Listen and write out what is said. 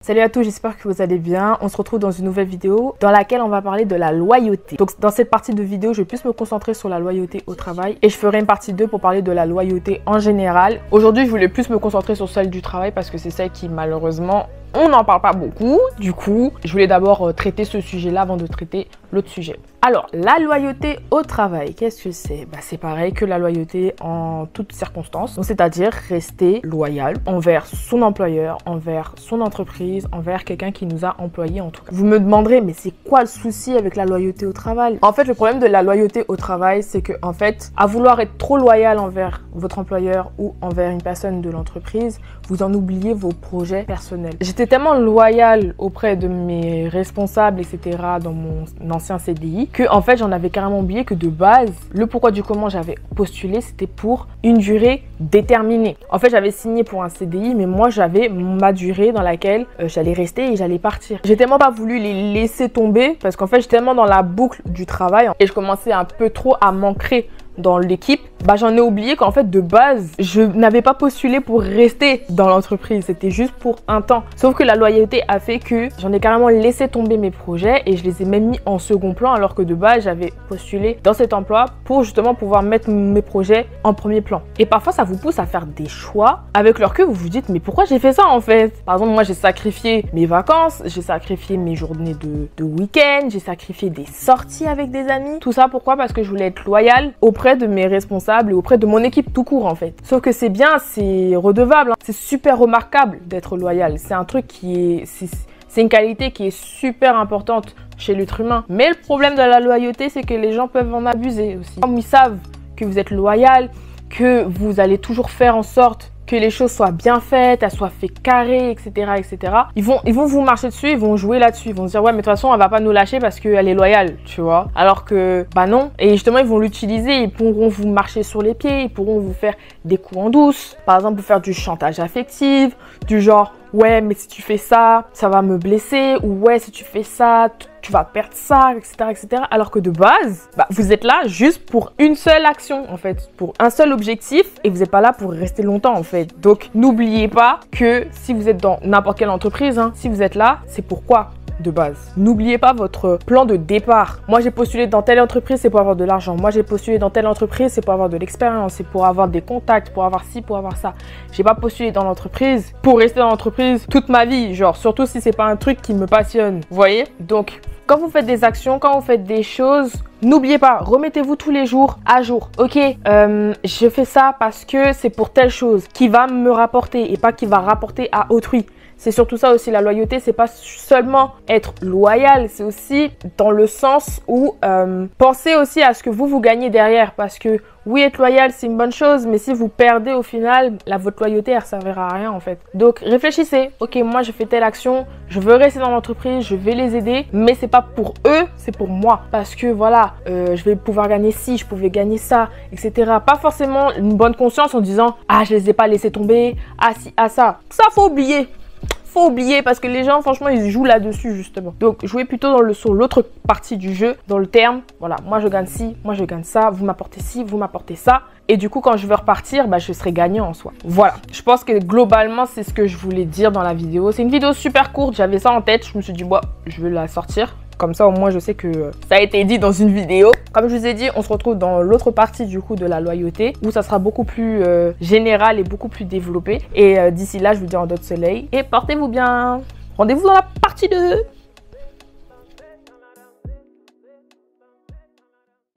Salut à tous, j'espère que vous allez bien. On se retrouve dans une nouvelle vidéo dans laquelle on va parler de la loyauté. Donc dans cette partie de vidéo, je vais plus me concentrer sur la loyauté au travail et je ferai une partie 2 pour parler de la loyauté en général. Aujourd'hui, je voulais plus me concentrer sur celle du travail parce que c'est celle qui malheureusement, on n'en parle pas beaucoup. Du coup, je voulais d'abord traiter ce sujet-là avant de traiter l'autre sujet. Alors, la loyauté au travail, qu'est-ce que c'est? C'est pareil que la loyauté en toutes circonstances. Donc, c'est-à-dire rester loyal envers son employeur, envers son entreprise, envers quelqu'un qui nous a employés en tout cas. Vous me demanderez, mais c'est quoi le souci avec la loyauté au travail? En fait, le problème de la loyauté au travail, c'est que, en fait, à vouloir être trop loyal envers votre employeur ou envers une personne de l'entreprise, vous en oubliez vos projets personnels. J'étais tellement loyale auprès de mes responsables, etc., dans mon ancien CDI, que en fait j'en avais carrément oublié que de base le pourquoi du comment j'avais postulé, c'était pour une durée déterminée. En fait j'avais signé pour un CDI, mais moi j'avais ma durée dans laquelle j'allais rester et j'allais partir. J'ai tellement pas voulu les laisser tomber parce qu'en fait j'étais tellement dans la boucle du travail et je commençais un peu trop à m'ancrer dans l'équipe, j'en ai oublié qu'en fait de base je n'avais pas postulé pour rester dans l'entreprise, c'était juste pour un temps. Sauf que la loyauté a fait que j'en ai carrément laissé tomber mes projets et je les ai même mis en second plan alors que de base j'avais postulé dans cet emploi pour justement pouvoir mettre mes projets en premier plan. Et parfois ça vous pousse à faire des choix avec le recul, vous vous dites mais pourquoi j'ai fait ça en fait? Par exemple moi j'ai sacrifié mes vacances, j'ai sacrifié mes journées de week-end, j'ai sacrifié des sorties avec des amis. Tout ça pourquoi? Parce que je voulais être loyale auprès de mes responsables et auprès de mon équipe tout court en fait. Sauf que c'est bien, c'est redevable, hein. C'est super remarquable d'être loyal. C'est un truc qui est... C'est une qualité qui est super importante chez l'être humain. Mais le problème de la loyauté, c'est que les gens peuvent en abuser aussi. Comme ils savent que vous êtes loyal, que vous allez toujours faire en sorte que les choses soient bien faites, elles soient faites carrées, etc., etc. Ils vont vous marcher dessus, ils vont jouer là-dessus. Ils vont se dire, ouais, mais de toute façon, elle va pas nous lâcher parce qu'elle est loyale, tu vois. Alors que, non. Et justement, ils vont l'utiliser, ils pourront vous marcher sur les pieds, ils pourront vous faire des coups en douce. Par exemple, vous faire du chantage affectif, du genre, ouais, mais si tu fais ça, ça va me blesser. Ou ouais, si tu fais ça, tu vas perdre ça, etc., etc. Alors que de base, vous êtes là juste pour une seule action, en fait. Pour un seul objectif et vous n'êtes pas là pour rester longtemps, en fait. Donc, n'oubliez pas que si vous êtes dans n'importe quelle entreprise, si vous êtes là, c'est pourquoi de base. N'oubliez pas votre plan de départ. Moi, j'ai postulé dans telle entreprise, c'est pour avoir de l'argent. Moi, j'ai postulé dans telle entreprise, c'est pour avoir de l'expérience, c'est pour avoir des contacts, pour avoir ci, pour avoir ça. J'ai pas postulé dans l'entreprise pour rester dans l'entreprise toute ma vie, genre, surtout si c'est pas un truc qui me passionne. Vous voyez? Donc, quand vous faites des actions, quand vous faites des choses, n'oubliez pas, remettez-vous tous les jours à jour. Ok, je fais ça parce que c'est pour telle chose qui va me rapporter et pas qui va rapporter à autrui. C'est surtout ça aussi, la loyauté, c'est pas seulement être loyal, c'est aussi dans le sens où pensez aussi à ce que vous gagnez derrière. Parce que oui, être loyal, c'est une bonne chose, mais si vous perdez au final, votre loyauté, elle ne servira à rien en fait. Donc réfléchissez, ok, moi je fais telle action, je veux rester dans l'entreprise, je vais les aider, mais c'est pas pour eux, c'est pour moi. Parce que voilà, je vais pouvoir gagner ci, je pouvais gagner ça, etc. Pas forcément une bonne conscience en disant, ah, je les ai pas laissés tomber, ah si, ah ça. Ça, faut oublier. Faut oublier parce que les gens franchement ils jouent là-dessus justement. Donc jouez plutôt sur l'autre partie du jeu, dans le terme, voilà, moi je gagne ci, moi je gagne ça, vous m'apportez ci, vous m'apportez ça. Et du coup quand je veux repartir, je serai gagnant en soi. Voilà, je pense que globalement c'est ce que je voulais dire dans la vidéo. C'est une vidéo super courte, j'avais ça en tête, je me suis dit je vais la sortir. Comme ça, au moins, je sais que ça a été dit dans une vidéo. Comme je vous ai dit, on se retrouve dans l'autre partie du coup de la loyauté où ça sera beaucoup plus général et beaucoup plus développé. Et d'ici là, je vous dis en dot soleil et portez-vous bien. Rendez-vous dans la partie 2.